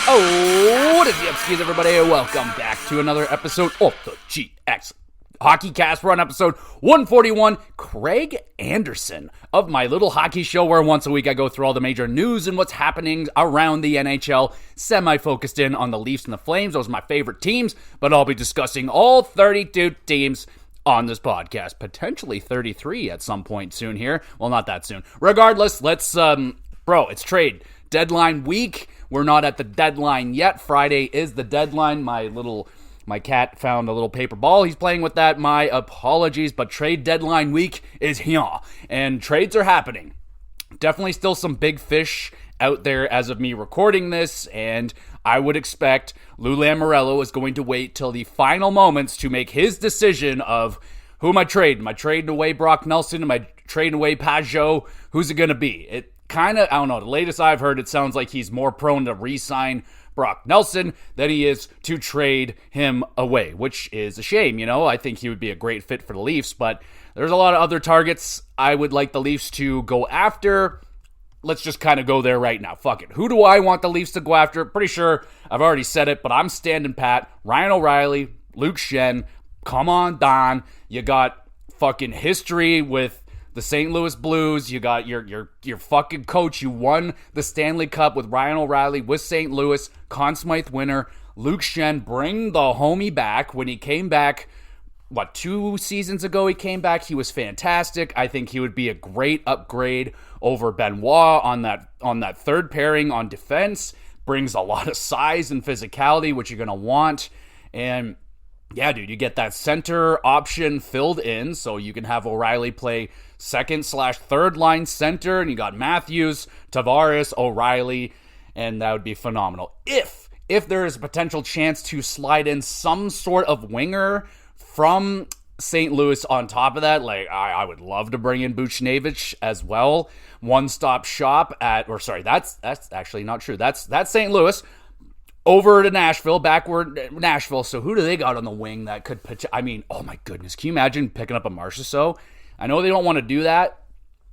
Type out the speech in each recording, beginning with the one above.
Oh, what is the upskis, everybody? Welcome back to another episode of the GXHockeyCast. We're on episode 141. Craig Anderson of my little hockey show, where once a week I go through all the major news and what's happening around the NHL, semi-focused in on the Leafs and the Flames. Those are my favorite teams, but I'll be discussing all 32 teams on this podcast. Potentially 33 at some point soon here. Well, not that soon. Regardless, let's, it's trade deadline week. We're not at the deadline yet. Friday is the deadline. My cat found a little paper ball. He's playing with that. My apologies, but trade deadline week is here, and trades are happening. Definitely still some big fish out there as of me recording this, and I would expect Lou Lamoriello is going to wait till the final moments to make his decision of who am I trading? Am I trading away Brock Nelson? Am I trading away Pajot? Who's it going to be? It kind of, I don't know, the latest I've heard, it sounds like he's more prone to re-sign Brock Nelson than he is to trade him away, which is a shame, you know. I think he would be a great fit for the Leafs, but there's a lot of other targets I would like the Leafs to go after. Let's just kind of go there right now. Fuck it. Who do I want the Leafs to go after? Pretty sure I've already said it, but I'm standing pat. Ryan O'Reilly, Luke Schenn, come on, Don. You got fucking history with the St. Louis Blues. You got your fucking coach. You won the Stanley Cup with Ryan O'Reilly with St. Louis. Conn Smythe winner. Luke Schenn, bring the homie back. When he came back, 2 seasons ago he came back. He was fantastic. I think he would be a great upgrade over Benoit on that third pairing on defense. Brings a lot of size and physicality, which you're going to want. And yeah, dude, you get that center option filled in, so you can have O'Reilly play second/third line center, and you got Matthews, Tavares, O'Reilly, and that would be phenomenal. If there is a potential chance to slide in some sort of winger from St. Louis on top of that, like I would love to bring in Buchnevich as well. One-stop shop that's actually not true. That's St. Louis. Over to Nashville, backward Nashville. So who do they got on the wing that could pitch? I mean, oh my goodness. Can you imagine picking up a Marchessault? I know they don't want to do that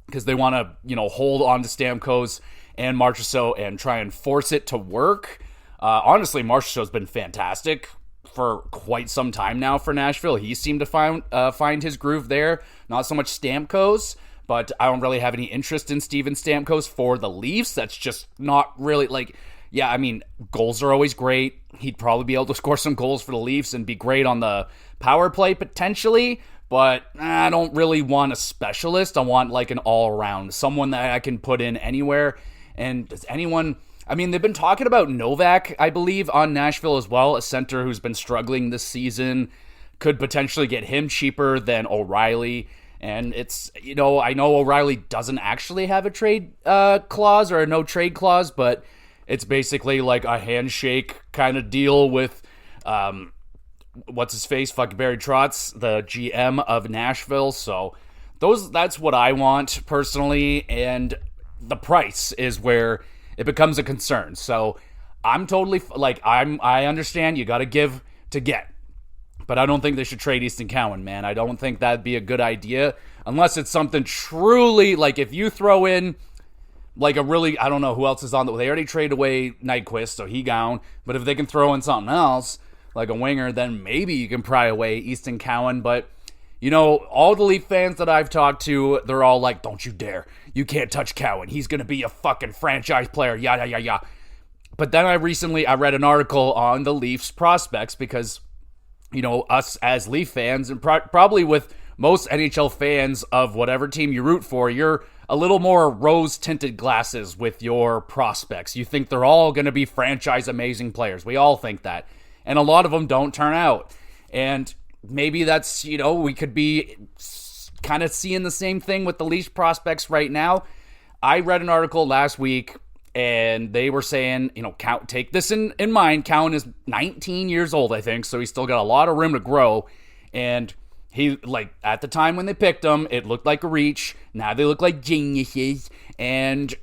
because they want to, hold on to Stamkos and Marchessault and try and force it to work. Honestly, Marchessault's been fantastic for quite some time now for Nashville. He seemed to find his groove there. Not so much Stamkos, but I don't really have any interest in Steven Stamkos for the Leafs. That's just not really like... Yeah, I mean, goals are always great. He'd probably be able to score some goals for the Leafs and be great on the power play potentially, but I don't really want a specialist. I want like an all-around, someone that I can put in anywhere. And does anyone... I mean, they've been talking about Novak, I believe, on Nashville as well, a center who's been struggling this season. Could potentially get him cheaper than O'Reilly. And it's, I know O'Reilly doesn't actually have a trade clause or a no-trade clause, but... It's basically like a handshake kind of deal with, what's-his-face, fucking Barry Trotz, the GM of Nashville. So that's what I want personally, and the price is where it becomes a concern. So I'm totally, I understand you got to give to get, but I don't think they should trade Easton Cowan, man. I don't think that'd be a good idea unless it's something truly, like if you throw in... Like a really, I don't know who else is on. They already traded away Nyquist, so he gone. But if they can throw in something else, like a winger, then maybe you can pry away Easton Cowan. But, all the Leaf fans that I've talked to, they're all like, don't you dare. You can't touch Cowan. He's going to be a fucking franchise player. Yeah. But then I read an article on the Leafs prospects because, us as Leaf fans, and probably with most NHL fans of whatever team you root for, you're a little more rose-tinted glasses with your prospects. You think they're all going to be franchise amazing players. We all think that. And a lot of them don't turn out. And maybe that's, we could be kind of seeing the same thing with the Leafs prospects right now. I read an article last week, and they were saying, take this in mind. Cowan is 19 years old, I think, so he's still got a lot of room to grow. And he, at the time when they picked him, it looked like a reach. Now they look like geniuses. And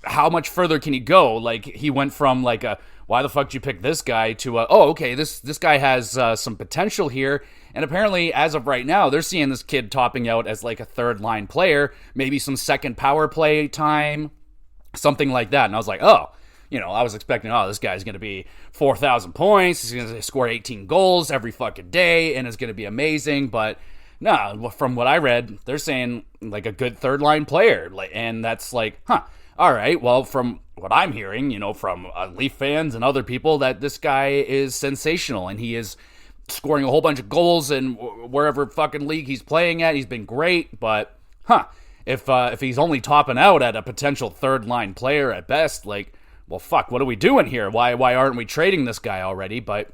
how much further can he go? He went from, why the fuck did you pick this guy to, okay, this guy has some potential here. And apparently, as of right now, they're seeing this kid topping out as, a third-line player. Maybe some second power play time, something like that. And I was like, oh, I was expecting, this guy's going to be 4,000 points. He's going to score 18 goals every fucking day, and it's going to be amazing. But no, from what I read, they're saying like a good third line player. And that's like, all right. Well, from what I'm hearing, from Leaf fans and other people, that this guy is sensational, and he is scoring a whole bunch of goals in wherever fucking league he's playing at. He's been great, but if he's only topping out at a potential third line player at best, like, well, fuck, what are we doing here? Why aren't we trading this guy already? But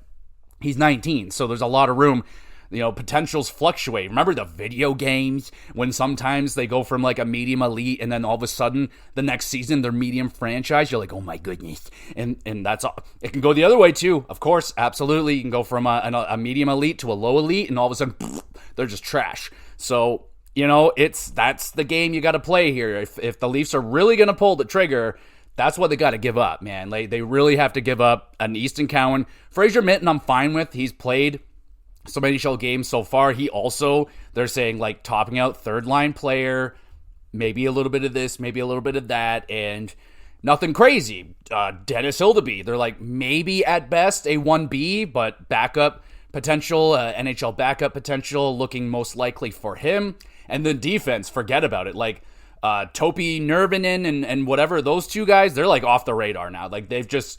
he's 19, so there's a lot of room. Potentials fluctuate. Remember the video games when sometimes they go from like a medium elite and then all of a sudden the next season they're medium franchise? You're like, oh my goodness. And that's all. It can go the other way too. Of course, absolutely. You can go from a medium elite to a low elite and all of a sudden they're just trash. So, that's the game you got to play here. If the Leafs are really going to pull the trigger, that's what they got to give up, man. They really have to give up an Easton Cowan. Fraser Minton, I'm fine with. He's played so many NHL games so far. He also, they're saying, like, topping out third line player, maybe a little bit of this, maybe a little bit of that, and nothing crazy. Dennis Hildeby, they're like maybe at best a 1B, but backup potential, NHL backup potential, looking most likely for him. And then defense, forget about it. Like, Topi Nurvinen and whatever, those two guys, they're like off the radar now. Like they're just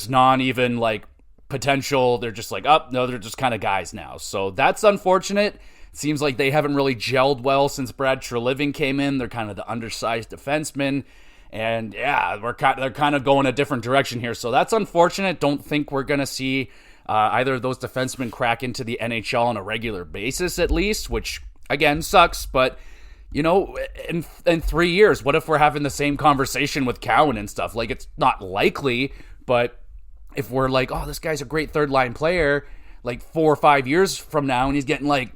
not even like potential. They're just like, no, they're just kind of guys now. So that's unfortunate. Seems like they haven't really gelled well since Brad Treliving came in. They're kind of the undersized defenseman. And yeah, they're kind of going a different direction here. So that's unfortunate. Don't think we're going to see either of those defensemen crack into the NHL on a regular basis at least, which again sucks, but in 3 years, what if we're having the same conversation with Cowan and stuff? Like, it's not likely, but if we're like, oh, this guy's a great third line player, like 4 or 5 years from now, and he's getting like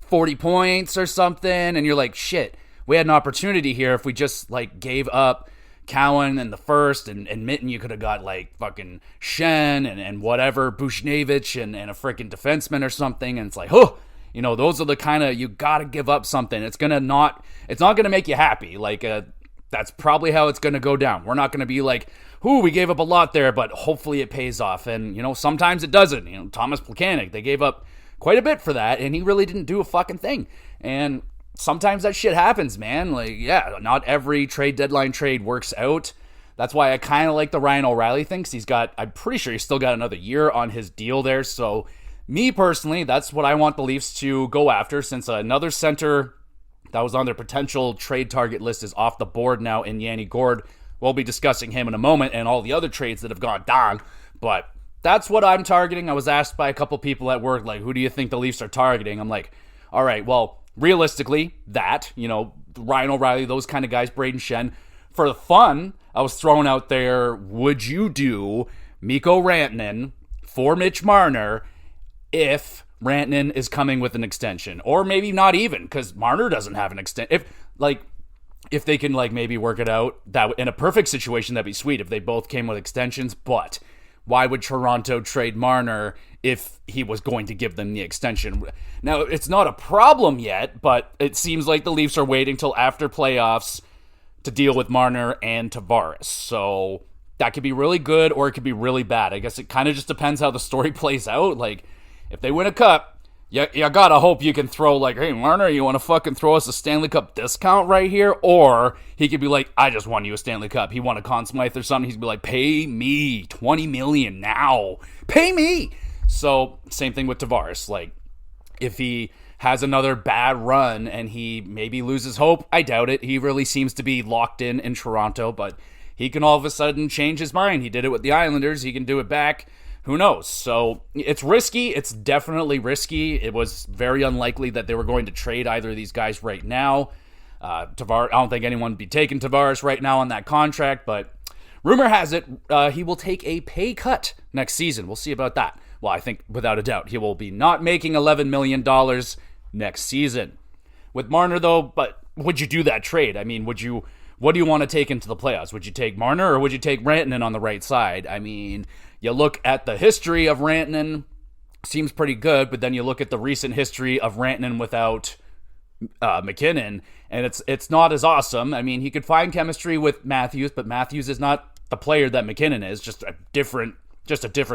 40 points or something, and you're like, shit, we had an opportunity here if we just like gave up Cowan in the first, and Mitten, you could have got like fucking Shen and whatever, Bushnevich and a freaking defenseman or something, and it's like, those are the kind of, you got to give up something. It's not going to make you happy. Like, that's probably how it's going to go down. We're not going to be like, we gave up a lot there, but hopefully it pays off. And, sometimes it doesn't. Thomas Plekanec, they gave up quite a bit for that, and he really didn't do a fucking thing. And sometimes that shit happens, man. Like, yeah, not every trade deadline trade works out. That's why I kind of like the Ryan O'Reilly thing, because I'm pretty sure he's still got another year on his deal there. So, me personally, that's what I want the Leafs to go after, since another center that was on their potential trade target list is off the board now in Yanni Gourde. We'll be discussing him in a moment and all the other trades that have gone down, but that's what I'm targeting. I was asked by a couple people at work, like, who do you think the Leafs are targeting? I'm like, all right, well, realistically, Ryan O'Reilly, those kind of guys, Braden Shen. For the fun, I was throwing out there, would you do Mikko Rantanen for Mitch Marner if Rantanen is coming with an extension? Or maybe not even, because Marner doesn't have an extension. If they can maybe work it out, that in a perfect situation, that'd be sweet if they both came with extensions. But why would Toronto trade Marner if he was going to give them the extension? Now, it's not a problem yet, but it seems like the Leafs are waiting till after playoffs to deal with Marner and Tavares. So that could be really good or it could be really bad. I guess it kind of just depends how the story plays out. Like, if they win a cup, you gotta hope you can throw hey, Marner, you want to fucking throw us a Stanley Cup discount right here? Or he could be like, I just won you a Stanley Cup. He won a Conn Smythe or something. He'd be like, pay me $20 million now. Pay me. So same thing with Tavares. Like, if he has another bad run and he maybe loses hope, I doubt it. He really seems to be locked in Toronto, but he can all of a sudden change his mind. He did it with the Islanders. He can do it back. Who knows? So it's risky. It's definitely risky. It was very unlikely that they were going to trade either of these guys right now. Tavares, I don't think anyone would be taking Tavares right now on that contract, but rumor has it he will take a pay cut next season. We'll see about that. Well, I think without a doubt he will be not making $11 million next season. With Marner, though, but would you do that trade? I mean, what do you want to take into the playoffs? Would you take Marner or would you take Rantanen on the right side? I mean, you look at the history of Rantanen, seems pretty good, but then you look at the recent history of Rantanen without McKinnon, and it's not as awesome. I mean, he could find chemistry with Matthews, but Matthews is not the player that McKinnon is, just a different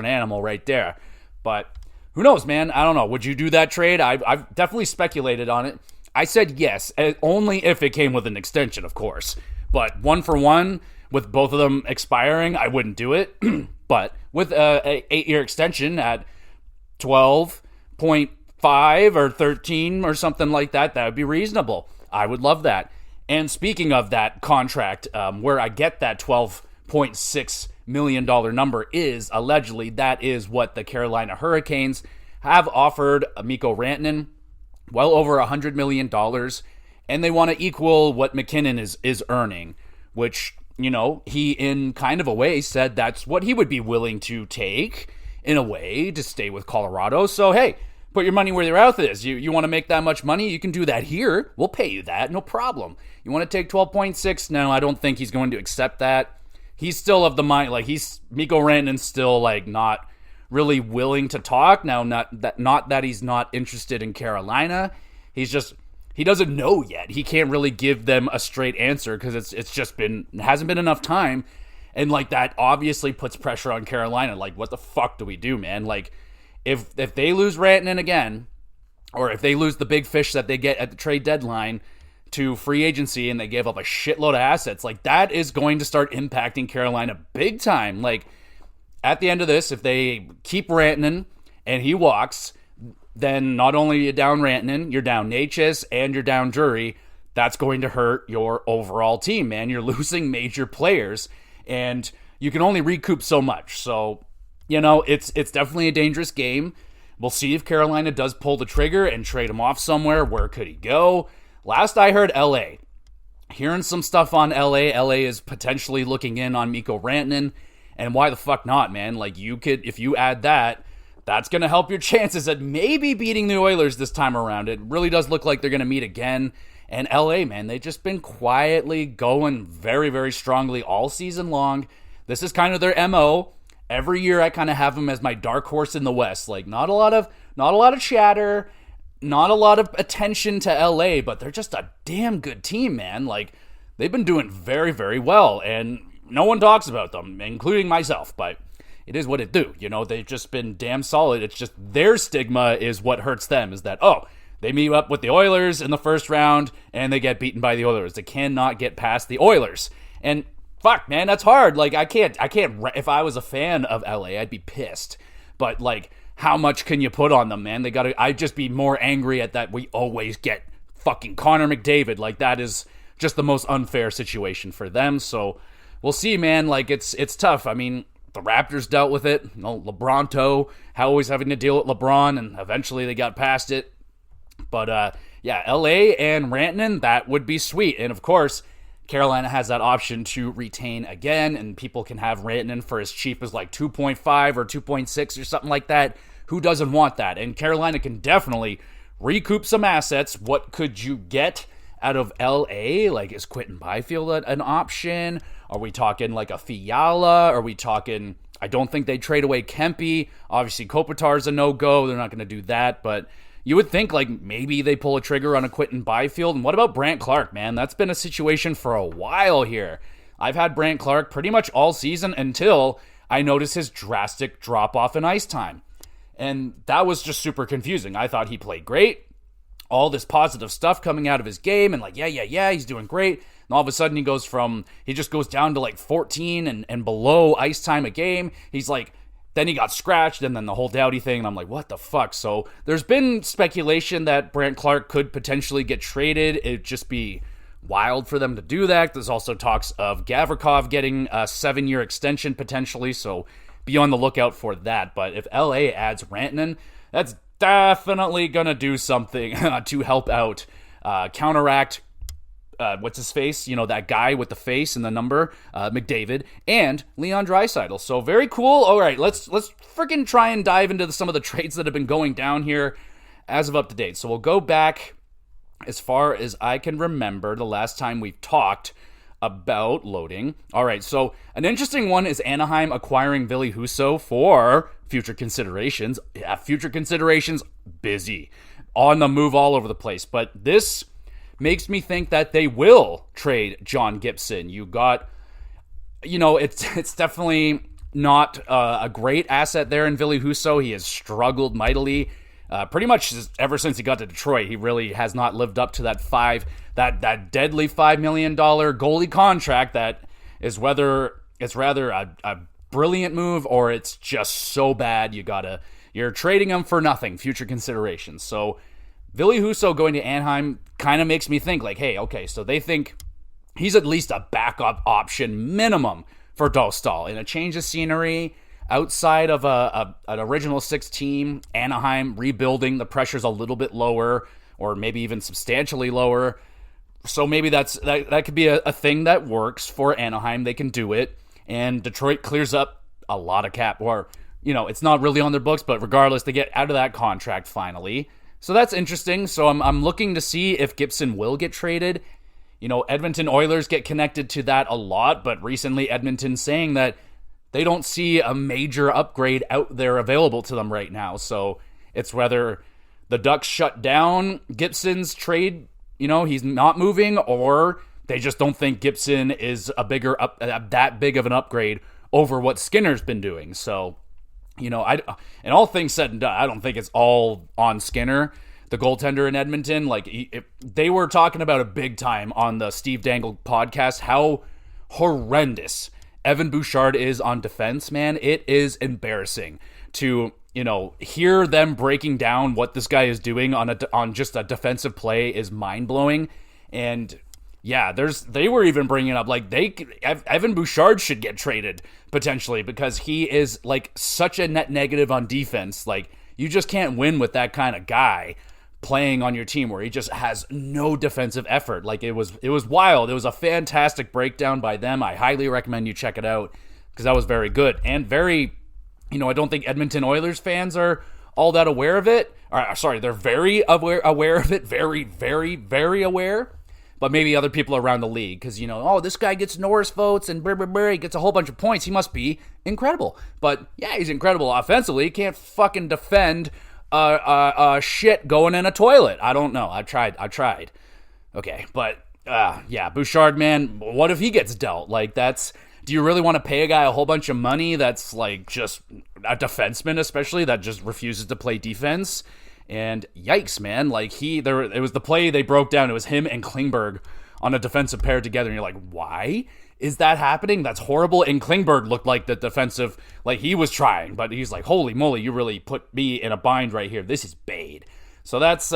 animal right there. But who knows, man? I don't know. Would you do that trade? I've definitely speculated on it. I said yes, only if it came with an extension, of course. But 1-for-1 with both of them expiring, I wouldn't do it. But with a 8-year extension at 12.5 or 13 or something like that, that would be reasonable. I would love that. And speaking of that contract, where I get that $12.6 million number is allegedly that is what the Carolina Hurricanes have offered Mikko Rantanen, well over $100 million, and they want to equal what McKinnon is earning, which, you know, he in kind of a way said that's what he would be willing to take in a way to stay with Colorado. So, hey, put your money where your mouth is. You want to make that much money? You can do that here. We'll pay you that. No problem. You want to take 12.6? No, I don't think he's going to accept that. He's still of the mind, like Mikko Rantanen's still like not really willing to talk. Now, not that he's not interested in Carolina. He doesn't know yet. He can't really give them a straight answer because it hasn't been enough time. And like that obviously puts pressure on Carolina. Like, what the fuck do we do, man? Like, if they lose Rantanen again, or if they lose the big fish that they get at the trade deadline to free agency and they gave up a shitload of assets, like that is going to start impacting Carolina big time. Like at the end of this, if they keep Rantanen and he walks, then not only are you down Rantanen, you're down Natchez and you're down Drury. That's going to hurt your overall team, man. You're losing major players and you can only recoup so much. So, you know, it's definitely a dangerous game. We'll see if Carolina does pull the trigger and trade him off somewhere. Where could he go? Last I heard, LA. Hearing some stuff on LA. LA is potentially looking in on Mikko Rantanen. And why the fuck not, man? Like, you could, if you add that, that's going to help your chances at maybe beating the Oilers this time around. It really does look like they're going to meet again. And LA, man, they've just been quietly going very, very strongly all season long. This is kind of their MO. Every year I kind of have them as my dark horse in the West. Like, not a lot of chatter, not a lot of attention to LA, but they're just a damn good team, man. Like, they've been doing very, very well, and no one talks about them, including myself, but it is what it do. You know, they've just been damn solid. It's just their stigma is what hurts them, is that, oh, they meet up with the Oilers in the first round, and they get beaten by the Oilers. They cannot get past the Oilers. And fuck, man, that's hard. Like, I can't, if I was a fan of LA, I'd be pissed. But, like, how much can you put on them, man? I'd just be more angry at that we always get fucking Connor McDavid. Like, that is just the most unfair situation for them. So, we'll see, man. Like, it's tough. I mean, the Raptors dealt with it. You know, LeBronto, always having to deal with LeBron, and eventually they got past it. But, yeah, LA and Rantanen, that would be sweet. And, of course, Carolina has that option to retain again, and people can have Rantanen for as cheap as like 2.5 or 2.6 or something like that. Who doesn't want that? And Carolina can definitely recoup some assets. What could you get out of LA? Like, is Quentin Byfield an option? Are we talking like a Fiala? Are we talking, I don't think they trade away Kempe. Obviously, Kopitar's a no-go. They're not going to do that, but you would think, like, maybe they pull a trigger on a Quentin Byfield. And what about Brandt Clark, man? That's been a situation for a while here. I've had Brandt Clark pretty much all season until I noticed his drastic drop-off in ice time. And that was just super confusing. I thought he played great. All this positive stuff coming out of his game. And like, yeah, he's doing great. And all of a sudden he just goes down to like 14 and below ice time a game. He's like, then he got scratched, and then the whole Doughty thing, and I'm like, what the fuck? So there's been speculation that Brandt Clark could potentially get traded. It'd just be wild for them to do that. There's also talks of Gavrikov getting a 7-year extension potentially, so be on the lookout for that. But if LA adds Rantanen, that's definitely going to do something to help out, counteract what's his face? You know, that guy with the face and the number, McDavid, and Leon Draisaitl. So very cool. All right, let's freaking try and dive into some of the trades that have been going down here as of up to date. So we'll go back as far as I can remember the last time we've talked about loading. All right, so an interesting one is Anaheim acquiring Ville Husso for future considerations. Yeah, future considerations, busy, on the move all over the place. But this makes me think that they will trade John Gibson. You got it's definitely not a great asset there in Ville Husso. He has struggled mightily. Pretty much ever since he got to Detroit, he really has not lived up to that deadly $5 million goalie contract that is whether it's rather a brilliant move or it's just so bad you're trading him for nothing, future considerations. So Ville Husso going to Anaheim kind of makes me think like, hey, okay, so they think he's at least a backup option minimum for Dostal in a change of scenery. Outside of an original six team, Anaheim rebuilding, the pressure's a little bit lower or maybe even substantially lower. So maybe that could be a thing that works for Anaheim. They can do it. And Detroit clears up a lot of cap, or, it's not really on their books, but regardless, they get out of that contract finally. So that's interesting. So I'm looking to see if Gibson will get traded. Edmonton Oilers get connected to that a lot, but recently Edmonton saying that they don't see a major upgrade out there available to them right now. So it's whether the Ducks shut down Gibson's trade, he's not moving, or they just don't think Gibson is that big of an upgrade over what Skinner's been doing. So, and all things said and done, I don't think it's all on Skinner, the goaltender in Edmonton. Like, they were talking about it big time on the Steve Dangle podcast, how horrendous Evan Bouchard is on defense, man. It is embarrassing to, hear them breaking down what this guy is doing on just a defensive play is mind-blowing. And yeah, they were even bringing up like Evan Bouchard should get traded potentially because he is like such a net negative on defense. Like, you just can't win with that kind of guy playing on your team where he just has no defensive effort. Like, it was wild. It was a fantastic breakdown by them. I highly recommend you check it out because that was very good and very, I don't think Edmonton Oilers fans are all that aware of it. Sorry, they're very aware of it. Very, very, very aware. But maybe other people around the league because, this guy gets Norris votes and he gets a whole bunch of points. He must be incredible. But yeah, he's incredible offensively. He can't fucking defend shit going in a toilet. I don't know. I tried. Okay, but yeah, Bouchard, man, what if he gets dealt? Like, do you really want to pay a guy a whole bunch of money that's like just a defenseman, especially, that just refuses to play defense? And yikes, man, like it was the play they broke down. It was him and Klingberg on a defensive pair together. And you're like, why is that happening? That's horrible. And Klingberg looked like the defensive, like he was trying, but he's like, holy moly, you really put me in a bind right here. This is bad. So that's,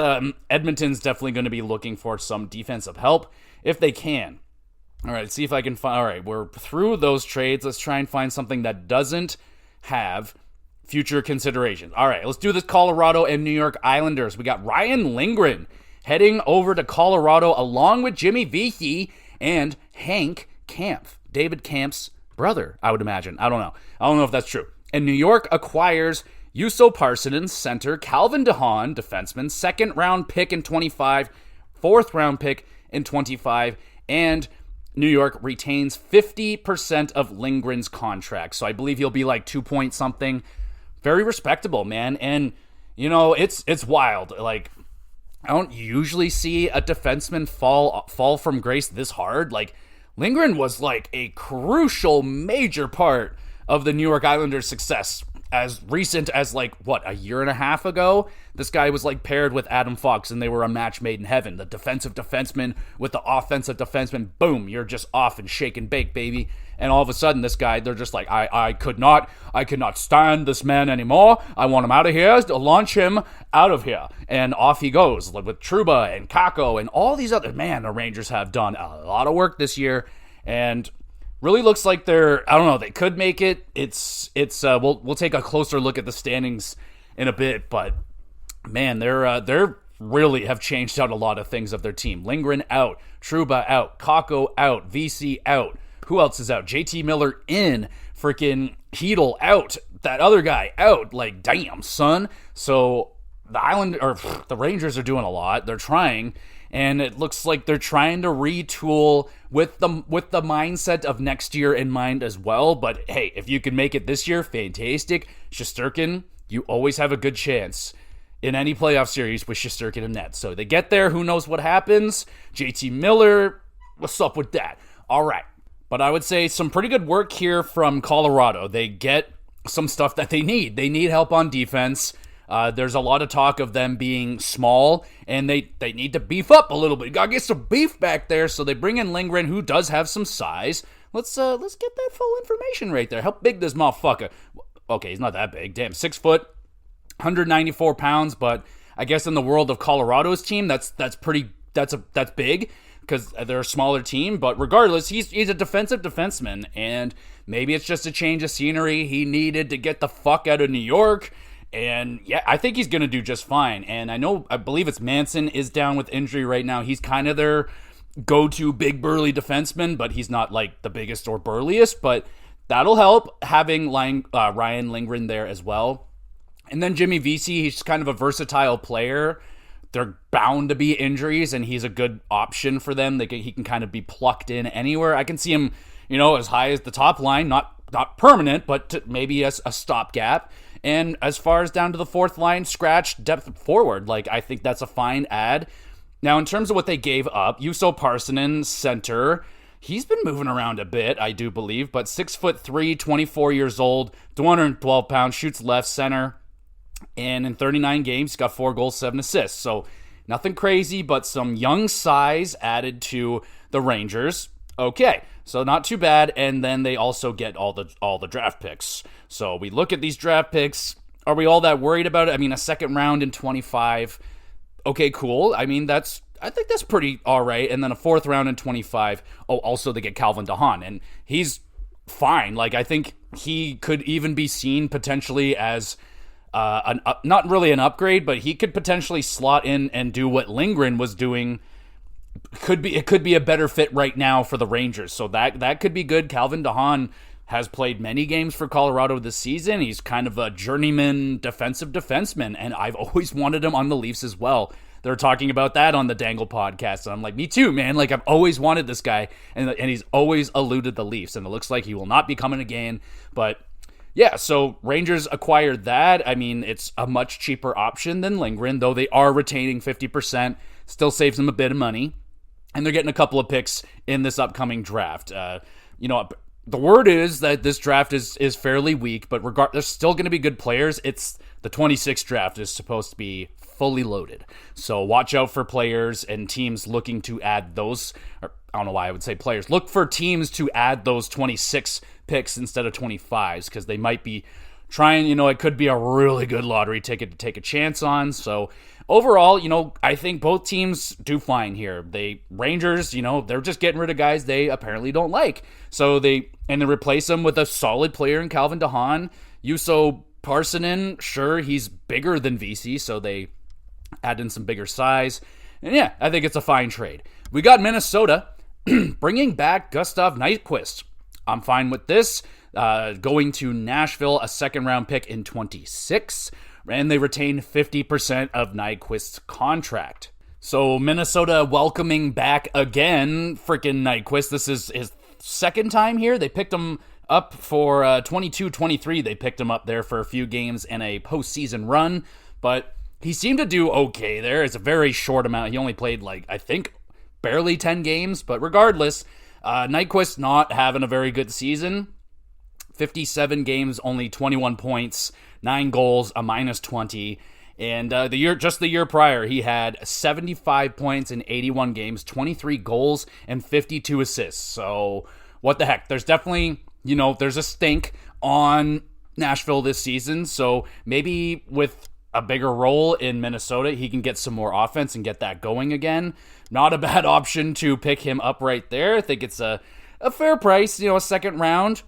Edmonton's definitely going to be looking for some defensive help if they can. All right, see if I can find, all right, we're through those trades. Let's try and find something that doesn't have future considerations. All right, let's do this Colorado and New York Islanders. We got Ryan Lindgren heading over to Colorado along with Jimmy Vesey and Hank Kampf, David Kampf's brother, I would imagine. I don't know if that's true. And New York acquires Juuso Parssinen, center, Calvin DeHaan, defenseman, second-round pick in 25, fourth-round pick in 25, and New York retains 50% of Lindgren's contract. So I believe he'll be like 2 point something. Very respectable, man. And, it's wild. Like, I don't usually see a defenseman fall from grace this hard. Like, Lindgren was like a crucial major part of the New York Islanders' success as recent as a year and a half ago. This guy was like paired with Adam Fox and they were a match made in heaven. The defensive defenseman with the offensive defenseman, boom, you're just off and shake and bake, baby. And all of a sudden this guy, they're just like, I could not stand this man anymore. I want him out of here, to launch him out of here. And off he goes with Trouba and Kakko and all these other, man, the Rangers have done a lot of work this year and really looks like they could make it. We'll take a closer look at the standings in a bit, but man, they're really have changed out a lot of things of their team. Lindgren out, Trouba out, Kakko out, VC out. Who else is out? JT Miller in, freaking Hedl out, that other guy out. Like, damn, son. So the Rangers are doing a lot. They're trying. And it looks like they're trying to retool with the mindset of next year in mind as well. But hey, if you can make it this year, fantastic. Shesterkin, you always have a good chance in any playoff series with Shesterkin and net. So they get there, who knows what happens. JT Miller, what's up with that? All right. But I would say some pretty good work here from Colorado. They get some stuff that they need. They need help on defense. There's a lot of talk of them being small, and they need to beef up a little bit. Gotta get some beef back there, so they bring in Lindgren, who does have some size. Let's get that full information right there. How big this motherfucker? Okay, he's not that big. Damn, 6 foot, 194 pounds. But I guess in the world of Colorado's team, that's big because they're a smaller team. But regardless, he's a defensive defenseman, and maybe it's just a change of scenery he needed to get the fuck out of New York. And yeah, I think he's going to do just fine. And I believe it's Manson is down with injury right now. He's kind of their go-to big burly defenseman, but he's not like the biggest or burliest, but that'll help having Ryan Lindgren there as well. And then Jimmy Vesey, he's kind of a versatile player. They're bound to be injuries, and he's a good option for them. He can kind of be plucked in anywhere. I can see him, as high as the top line, not permanent, but maybe as a stopgap. And as far as down to the fourth line, scratch depth forward. I think that's a fine add. Now, in terms of what they gave up, Juuso Parssinen, center, he's been moving around a bit, I do believe, but 6'3", 24 years old, 212 pounds, shoots left center, and in 39 games, got 4 goals, 7 assists. So nothing crazy, but some young size added to the Rangers. Okay, so not too bad, and then they also get all the draft picks. So we look at these draft picks. Are we all that worried about it? I mean, a second round in 25. Okay, cool. I think that's pretty all right. And then a fourth round in 25. Oh, also they get Calvin DeHaan, and he's fine. I think he could even be seen potentially as not really an upgrade, but he could potentially slot in and do what Lindgren was doing. It could be a better fit right now for the Rangers. So that could be good. Calvin DeHaan has played many games for Colorado this season. He's kind of a journeyman defensive defenseman, and I've always wanted him on the Leafs as well. They're talking about that on the Dangle podcast, and I'm like, me too, man. I've always wanted this guy, and he's always eluded the Leafs, and it looks like he will not be coming again. But yeah, so Rangers acquired that. It's a much cheaper option than Lindgren, though they are retaining 50%. Still saves them a bit of money, and they're getting a couple of picks in this upcoming draft. The word is that this draft is fairly weak, but there's still going to be good players. It's the 26th draft is supposed to be fully loaded. So watch out for players and teams looking to add those. I don't know why I would say players. Look for teams to add those 26 picks instead of 25s, because they might be trying, it could be a really good lottery ticket to take a chance on. So overall, I think both teams do fine here. Rangers, they're just getting rid of guys they apparently don't like. So they replace them with a solid player in Calvin DeHaan. Juuso Parssinen, sure, he's bigger than Vesey, so they add in some bigger size. And yeah, I think it's a fine trade. We got Minnesota bringing back Gustav Nyquist. I'm fine with this. Going to Nashville, a second-round pick in 26, and they retain 50% of Nyquist's contract. So Minnesota welcoming back again freaking Nyquist. This is his second time here. They picked him up for 22-23. They picked him up there for a few games in a postseason run, but he seemed to do okay there. It's a very short amount. He only played, I think, barely 10 games, but regardless, Nyquist not having a very good season. 57 games, only 21 points, 9 goals, a -20. And the year prior, he had 75 points in 81 games, 23 goals, and 52 assists. So what the heck? There's definitely, there's a stink on Nashville this season. So maybe with a bigger role in Minnesota, he can get some more offense and get that going again. Not a bad option to pick him up right there. I think it's a fair price, a second round.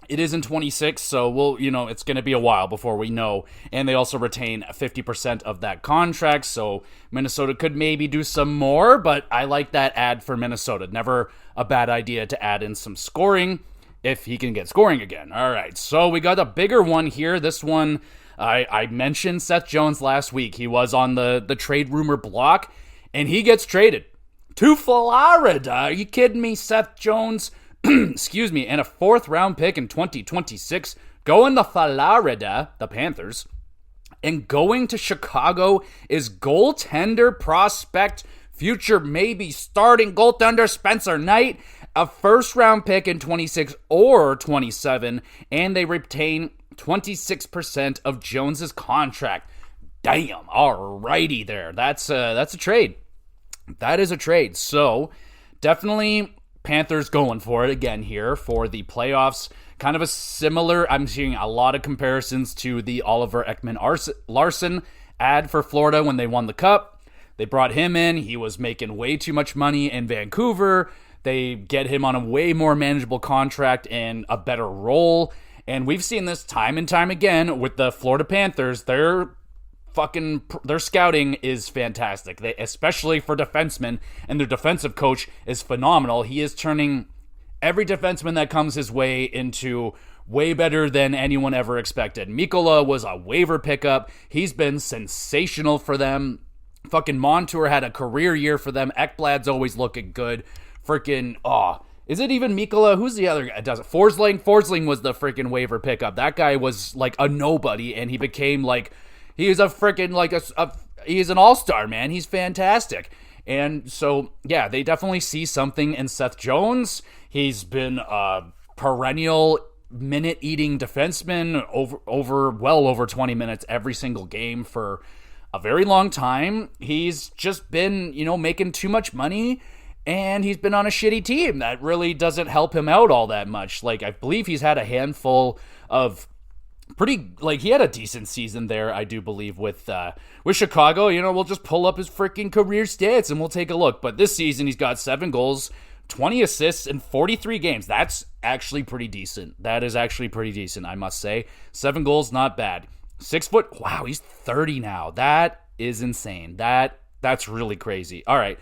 It is in 26, so it's going to be a while before we know. And they also retain 50% of that contract, so Minnesota could maybe do some more, but I like that ad for Minnesota. Never a bad idea to add in some scoring if he can get scoring again. All right, so we got a bigger one here. This one, I mentioned Seth Jones last week. He was on the trade rumor block, and he gets traded to Florida. Are you kidding me? Seth Jones, excuse me, and a fourth round pick in 2026 going to Florida, the Panthers. And going to Chicago is goaltender prospect, future maybe starting goaltender Spencer Knight. a first-round pick in 26 or 27, and they retain 26% of Jones's contract. Damn, alrighty there. That's a trade. That is a trade. So, definitely Panthers going for it again here for the playoffs. Kind of a similar, I'm seeing a lot of comparisons to the Oliver Ekman-Larsson ad for Florida when they won the Cup. They brought him in. He was making way too much money in Vancouver. They get him on a way more manageable contract and a better role. And we've seen this time and time again with the Florida Panthers. Their scouting is fantastic, especially for defensemen, and their defensive coach is phenomenal. He is turning every defenseman that comes his way into way better than anyone ever expected. Mikkola was a waiver pickup. He's been sensational for them. Fucking Montour had a career year for them. Ekblad's always looking good. Is it even Mikkola? Who's the other guy? Does it? Forsling? Forsling was the freaking waiver pickup. That guy was like a nobody, and he became like, he's a freaking like he's an all-star, man. He's fantastic. And so, yeah, they definitely see something in Seth Jones. He's been a perennial minute-eating defenseman well over 20 minutes every single game for a very long time. He's just been, making too much money, and he's been on a shitty team that really doesn't help him out all that much. Like, I believe he's had a handful of he had a decent season there, I do believe, with Chicago. We'll just pull up his freaking career stats and we'll take a look. But this season, he's got 7 goals, 20 assists in 43 games. That's actually pretty decent. That is actually pretty decent, I must say. 7 goals, not bad. 6 foot, wow, he's 30 now. That is insane. That's really crazy. All right.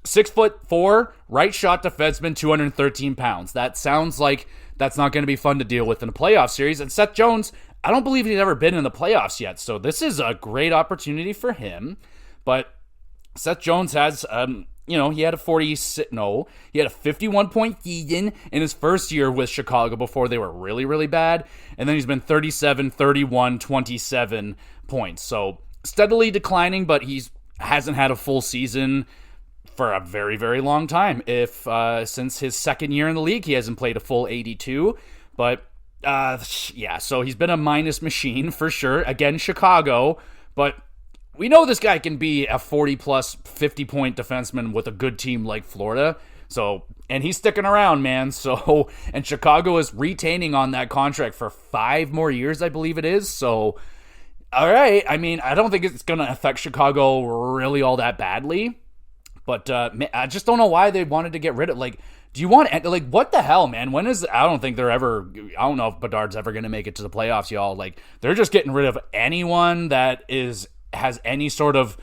6'4", right shot defenseman, 213 pounds. That sounds like that's not going to be fun to deal with in a playoff series. And Seth Jones, I don't believe he's ever been in the playoffs yet. So this is a great opportunity for him. But Seth Jones has, he had a 51-point season in his first year with Chicago before they were really, really bad. And then he's been 37, 31, 27 points. So steadily declining, but hasn't had a full season for a very, very long time. Since his second year in the league, he hasn't played a full 82. But, so he's been a minus machine for sure. Again, Chicago. But we know this guy can be a 40-plus, 50-point defenseman with a good team like Florida. So, and he's sticking around, man. So, and Chicago is retaining on that contract for 5 more years, I believe it is. So, all right. I mean, I don't think it's going to affect Chicago really all that badly. But I just don't know why they wanted to get rid of, do you want, what the hell, man? I don't know if Bedard's ever going to make it to the playoffs, y'all. They're just getting rid of anyone that has any sort of,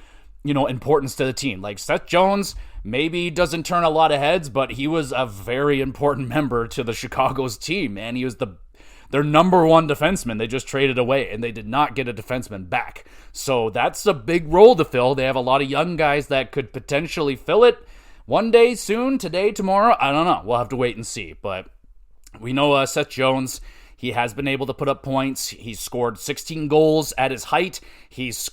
importance to the team. Seth Jones maybe doesn't turn a lot of heads, but he was a very important member to the Chicago's team, man. He was their number 1 defenseman. They just traded away, and they did not get a defenseman back. So that's a big role to fill. They have a lot of young guys that could potentially fill it one day, soon, today, tomorrow. I don't know. We'll have to wait and see. But we know Seth Jones, he has been able to put up points. He's scored 16 goals at his height. He's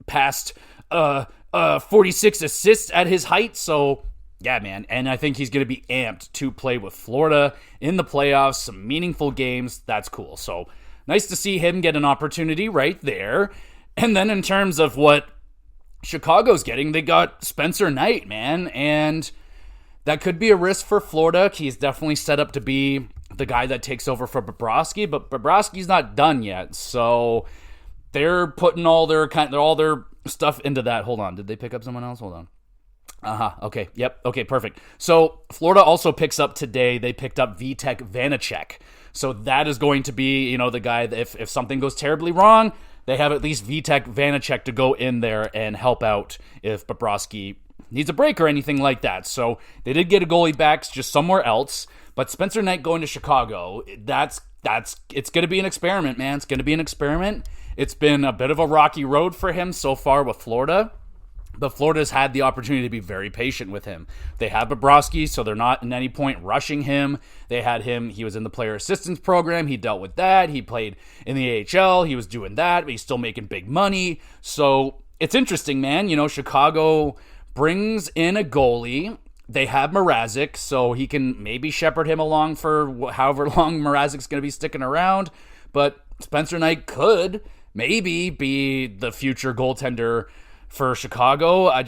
passed 46 assists at his height. So yeah, man, and I think he's going to be amped to play with Florida in the playoffs, some meaningful games. That's cool. So nice to see him get an opportunity right there. And then in terms of what Chicago's getting, they got Spencer Knight, man, and that could be a risk for Florida. He's definitely set up to be the guy that takes over for Bobrovsky, but Bobrovsky's not done yet. So they're putting all their stuff into that. Hold on, did they pick up someone else? Hold on. Okay. Yep. Okay, perfect. So Florida also picks up today. They picked up Vitek Vanacek. So that is going to be, the guy that if something goes terribly wrong, they have at least Vitek Vanacek to go in there and help out if Bobrovsky needs a break or anything like that. So they did get a goalie back just somewhere else. But Spencer Knight going to Chicago, it's going to be an experiment, man. It's going to be an experiment. It's been a bit of a rocky road for him so far with Florida. But Florida's had the opportunity to be very patient with him. They have Bobrovsky, so they're not at any point rushing him. They had him. He was in the player assistance program. He dealt with that. He played in the AHL. He was doing that, but he's still making big money. So it's interesting, man. Chicago brings in a goalie They have Mrazek, so he can maybe shepherd him along for however long Mrazek's going to be sticking around. But Spencer Knight could maybe be the future goaltender for Chicago. I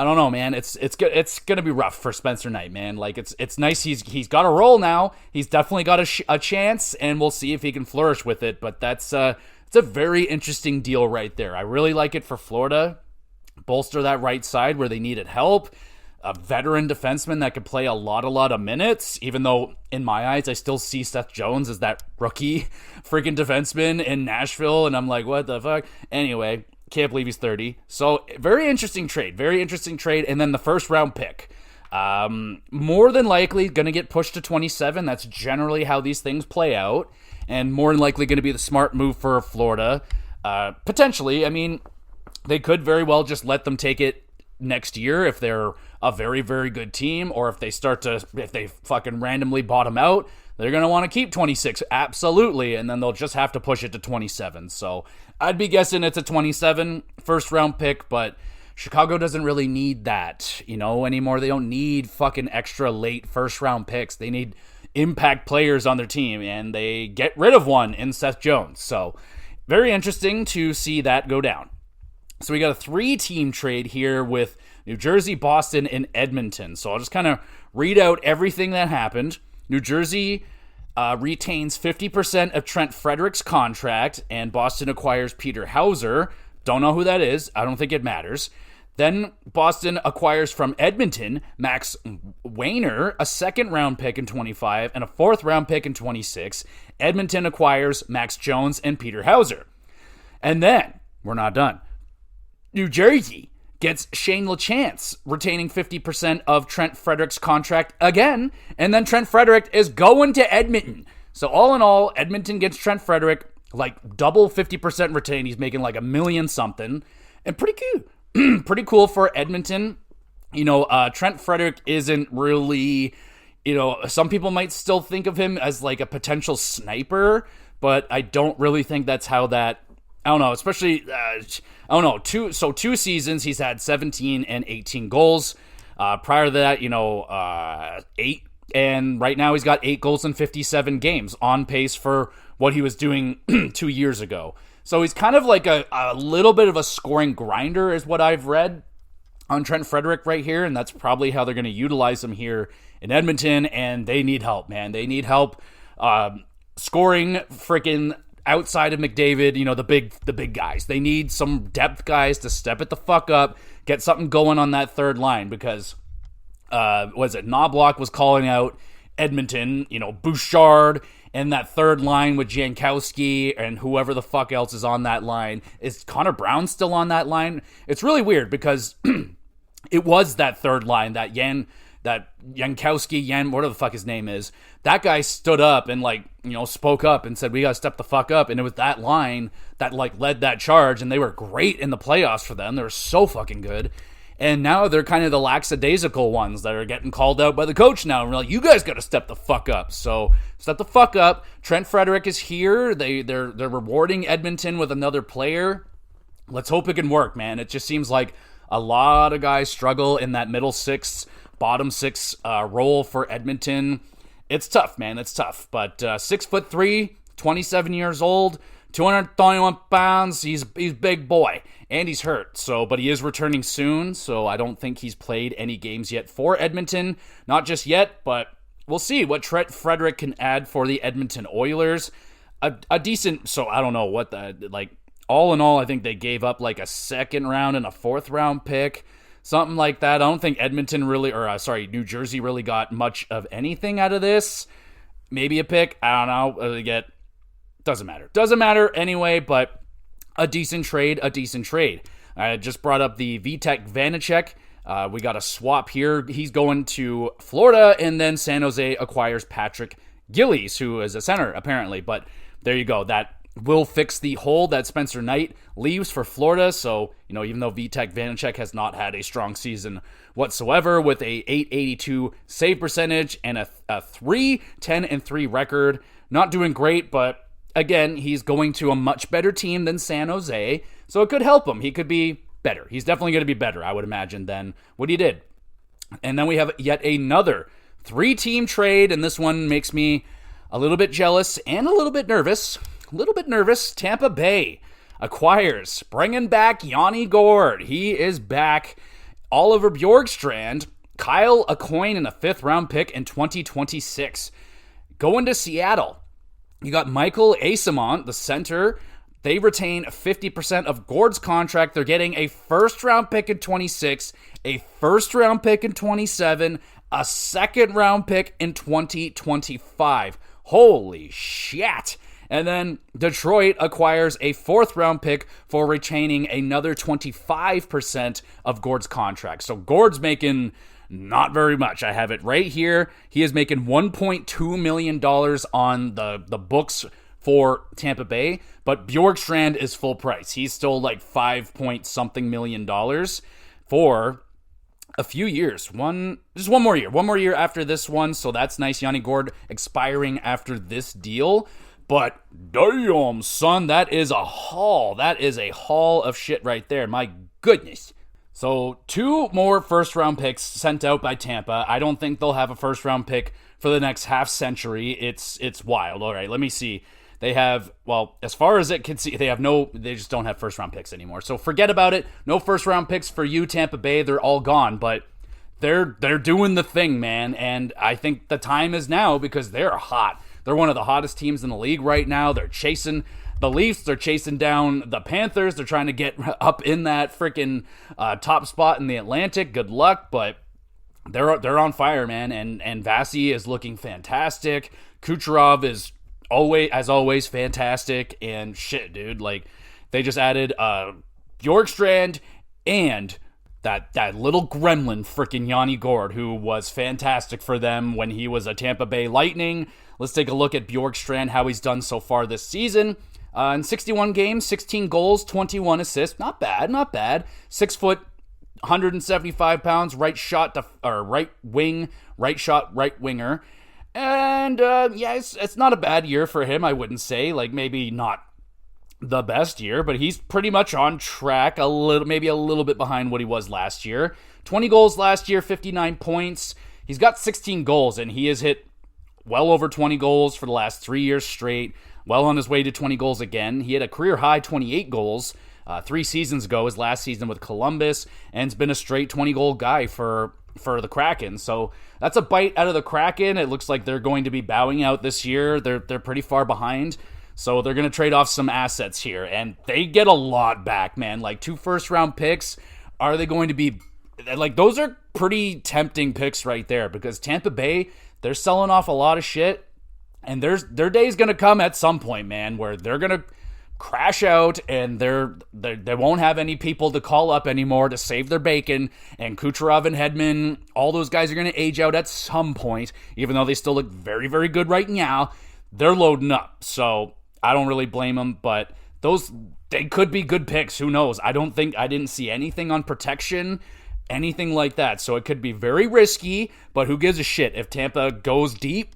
don't know, man. It's gonna be rough for Spencer Knight, man. Like it's nice he's got a role now. He's definitely got a chance, and we'll see if he can flourish with it. But it's a very interesting deal right there. I really like it for Florida. Bolster that right side where they needed help. A veteran defenseman that could play a lot of minutes, even though in my eyes I still see Seth Jones as that rookie freaking defenseman in Nashville, and I'm like, what the fuck? Anyway, can't believe he's 30. So very interesting trade. And then the first round pick, more than likely going to get pushed to 27. That's generally how these things play out, and more than likely going to be the smart move for Florida. Potentially, I mean, they could very well just let them take it next year if they're a very, very good team, or if they fucking randomly bottom out, they're going to want to keep 26, absolutely, and then they'll just have to push it to 27. So I'd be guessing it's a 27 first round pick, but Chicago doesn't really need that, anymore. They don't need fucking extra late first round picks. They need impact players on their team, and they get rid of one in Seth Jones. So very interesting to see that go down. So we got a 3-team trade here with New Jersey, Boston, and Edmonton. So I'll just kind of read out everything that happened. New Jersey retains 50% of Trent Frederick's contract, and Boston acquires Peter Hauser. Don't know who that is. I don't think it matters. Then Boston acquires from Edmonton Max Wayner, a second-round pick in 25 and a fourth-round pick in 26. Edmonton acquires Max Jones and Peter Hauser. And then, we're not done. New Jersey gets Shane LaChance, retaining 50% of Trent Frederick's contract again, and then Trent Frederick is going to Edmonton. So all in all, Edmonton gets Trent Frederick, like double 50% retained. He's making like $1 million something, and pretty cool. Pretty cool for Edmonton. Trent Frederick isn't really, some people might still think of him as like a potential sniper, but I don't really think that's how that, I don't know, especially, two seasons, he's had 17 and 18 goals. Prior to that, 8. And right now he's got 8 goals in 57 games, on pace for what he was doing 2 years ago. So he's kind of like a little bit of a scoring grinder is what I've read on Trent Frederick right here. And that's probably how they're going to utilize him here in Edmonton. And they need help, man. They need help scoring freaking outside of McDavid, the big guys. They need some depth guys to step it the fuck up, get something going on that third line, because Knobloch was calling out Edmonton, Bouchard, and that third line with Jankowski and whoever the fuck else is on that line. Is Connor Brown still on that line? It's really weird because it was that third line, that Jankowski, whatever the fuck his name is, that guy stood up and spoke up and said, we got to step the fuck up. And it was that line that led that charge, and they were great in the playoffs for them. They were so fucking good. And now they're kind of the lackadaisical ones that are getting called out by the coach now. And we're like, you guys got to step the fuck up. So step the fuck up. Trent Frederick is here. They're rewarding Edmonton with another player. Let's hope it can work, man. It just seems like a lot of guys struggle in that middle six, bottom six role for Edmonton. It's tough, man. It's tough. But 6'3", 27 years old, 221 pounds. He's big boy, and he's hurt. But he is returning soon. So I don't think he's played any games yet for Edmonton. Not just yet, but we'll see what Trent Frederick can add for the Edmonton Oilers. A decent. So I don't know what all in all, I think they gave up like a second round and a fourth round pick. Something like that. I don't think New Jersey really got much of anything out of this. Maybe a pick. I don't know. Doesn't matter. Doesn't matter anyway, but a decent trade. I just brought up the Vitek Vanacek. We got a swap here. He's going to Florida, and then San Jose acquires Patrick Gillies, who is a center, apparently. But there you go. That will fix the hole that Spencer Knight leaves for Florida. So, even though Vitek Vanacek has not had a strong season whatsoever with a .882 save percentage and a 3-10-3 record, not doing great, but again, he's going to a much better team than San Jose, so it could help him. He could be better. He's definitely going to be better, I would imagine, than what he did And then we have yet another 3-team trade, and this one makes me a little bit jealous and a little bit nervous. Tampa Bay acquires, bringing back Yanni Gourde. He is back. Oliver Bjorkstrand, Kyle Aucoin in a 5th-round pick in 2026. Going to Seattle, you got Michael Eyssimont, the center. They retain 50% of Gourde's contract. They're getting a 1st-round pick in 26, a 1st-round pick in 27, a 2nd-round pick in 2025. Holy shit. And then Detroit acquires a 4th-round pick for retaining another 25% of Gourde's contract. So Gourde's making not very much. I have it right here. He is making $1.2 million on the books for Tampa Bay, but Bjorkstrand is full price. He's still like $5-point-something million for a few years. Just one more year after this one, so that's nice. Yanni Gourde expiring after this deal, but damn, son, that is a haul. That is a haul of shit right there. My goodness. So 2 more 1st-round picks sent out by Tampa. I don't think they'll have a 1st-round pick for the next half century. It's wild. All right, let me see. They have, well, as far as it can see, they just don't have 1st-round picks anymore. So forget about it. No 1st-round picks for you, Tampa Bay. They're all gone, but they're doing the thing, man. And I think the time is now because they're hot. They're one of the hottest teams in the league right now. They're chasing the Leafs. They're chasing down the Panthers. They're trying to get up in that freaking top spot in the Atlantic. Good luck, but they're on fire, man. And Vasi is looking fantastic. Kucherov is always fantastic. And shit, dude, like they just added Bjorkstrand and that little gremlin freaking Yanni Gourde, who was fantastic for them when he was a Tampa Bay Lightning. Let's take a look at Bjorkstrand, how he's done so far this season. In 61 games, 16 goals, 21 assists. Not bad. 6 foot, 175 pounds, right wing, right shot, right winger. And it's not a bad year for him, I wouldn't say. Like, maybe not the best year, but he's pretty much on track, maybe a little bit behind what he was last year. 20 goals last year, 59 points. He's got 16 goals, and he has hit well over 20 goals for the last 3 years straight. Well on his way to 20 goals again. He had a career-high 28 goals 3 seasons ago, his last season with Columbus, and has been a straight 20-goal guy for the Kraken. So that's a bite out of the Kraken. It looks like they're going to be bowing out this year. They're pretty far behind. So they're going to trade off some assets here, and they get a lot back, man. Like 2 first-round picks. Are they going to be... Like, those are pretty tempting picks right there, because Tampa Bay, they're selling off a lot of shit, and their day's going to come at some point, man, where they're going to crash out, and they won't have any people to call up anymore to save their bacon, and Kucherov and Hedman, all those guys are going to age out at some point, even though they still look very, very good right now. They're loading up, so I don't really blame them, but they could be good picks. Who knows? I didn't see anything on protection, anything like that, so it could be very risky, but who gives a shit? If Tampa goes deep,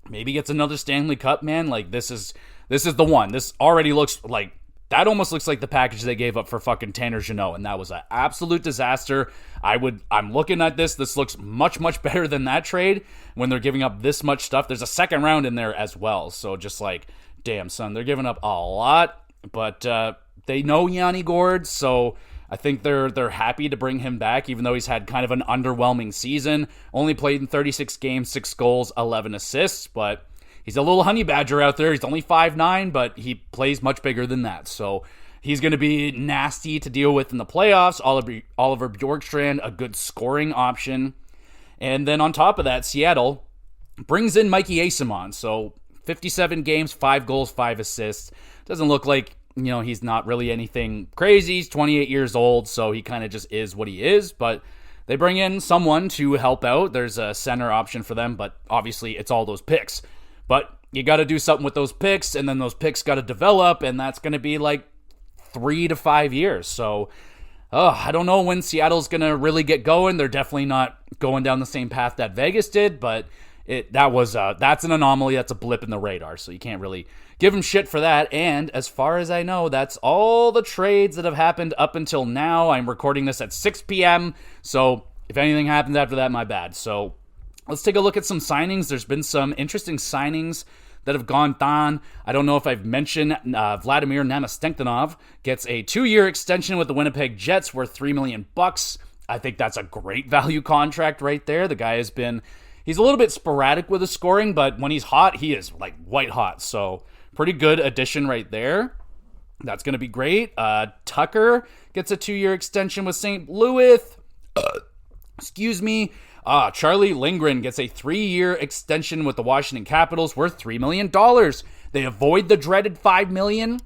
maybe gets another Stanley Cup, man, like this is the one. This already looks like, that almost looks like the package they gave up for fucking Tanner Jeannot, and that was an absolute disaster. I'm looking at this. This looks much, much better than that trade when they're giving up this much stuff. There's a 2nd round in there as well, so just like, damn, son, they're giving up a lot, but they know Yanni Gourde, so I think they're happy to bring him back, even though he's had kind of an underwhelming season. Only played in 36 games, 6 goals, 11 assists, but he's a little honey badger out there. He's only 5'9", but he plays much bigger than that. So he's going to be nasty to deal with in the playoffs. Oliver Bjorkstrand, a good scoring option. And then on top of that, Seattle brings in Mikey Eyssimont. So 57 games, 5 goals, 5 assists. Doesn't look like, he's not really anything crazy. He's 28 years old, so he kind of just is what he is. But they bring in someone to help out. There's a center option for them, but obviously it's all those picks. But you got to do something with those picks, and then those picks got to develop, and that's going to be like 3 to 5 years. So I don't know when Seattle's going to really get going. They're definitely not going down the same path that Vegas did, but that's an anomaly. That's a blip in the radar, so you can't really give them shit for that. And as far as I know, that's all the trades that have happened up until now. I'm recording this at 6 p.m., so if anything happens after that, my bad. So let's take a look at some signings. There's been some interesting signings that have gone down. I don't know if I've mentioned Vladimir Namastenkinov gets a 2-year extension with the Winnipeg Jets worth $3 million. I think that's a great value contract right there. The guy he's a little bit sporadic with his scoring, but when he's hot, he is like white hot. So pretty good addition right there. That's going to be great. Tucker gets a 2-year extension with St. Louis. Charlie Lindgren gets a 3-year extension with the Washington Capitals worth $3 million. They avoid the dreaded $5 million,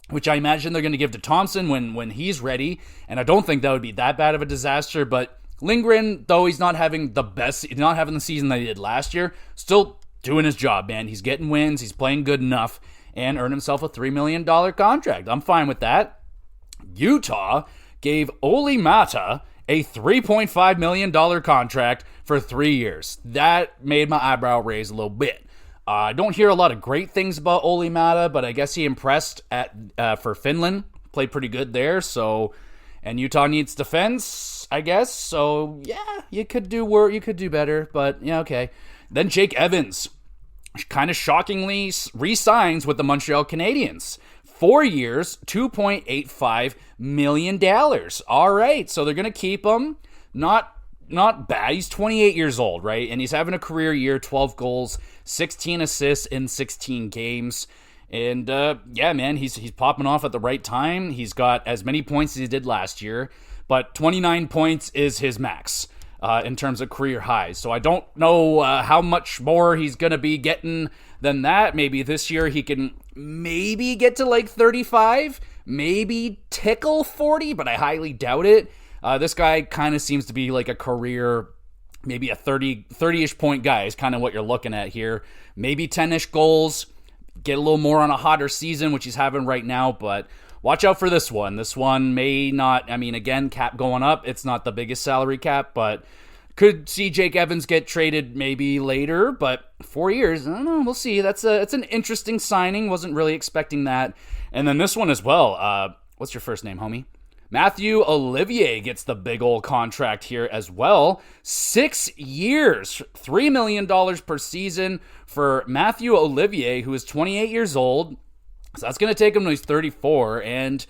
which I imagine they're going to give to Thompson when he's ready. And I don't think that would be that bad of a disaster. But Lindgren, though he's not having the season that he did last year, still doing his job, man. He's getting wins. He's playing good enough and earned himself a $3 million contract. I'm fine with that. Utah gave Olli Määttä a $3.5 million contract for 3 years. That made my eyebrow raise a little bit. I don't hear a lot of great things about Olli Määttä, but I guess he impressed for Finland. Played pretty good there. And Utah needs defense, I guess. So yeah, you could do better, but yeah, okay. Then Jake Evans, kind of shockingly, re-signs with the Montreal Canadiens. 4 years, $2.85 million. All right, so they're going to keep him. Not bad. He's 28 years old, right? And he's having a career year, 12 goals, 16 assists in 16 games. And yeah, man, he's popping off at the right time. He's got as many points as he did last year, but 29 points is his max in terms of career highs. So I don't know how much more he's going to be getting than that. Maybe this year he can maybe get to like 35, maybe tickle 40, but I highly doubt it. This guy kind of seems to be like a career, maybe a 30-ish point guy is kind of what you're looking at here. Maybe 10-ish goals, get a little more on a hotter season, which he's having right now, but watch out for this one. This one may not, again, cap going up. It's not the biggest salary cap, but could see Jake Evans get traded maybe later, but 4 years, I don't know, we'll see. It's an interesting signing. Wasn't really expecting that. And then this one as well. What's your first name, homie? Matthew Olivier gets the big old contract here as well. 6 years, $3 million per season for Matthew Olivier, who is 28 years old. So that's going to take him to he's 34, and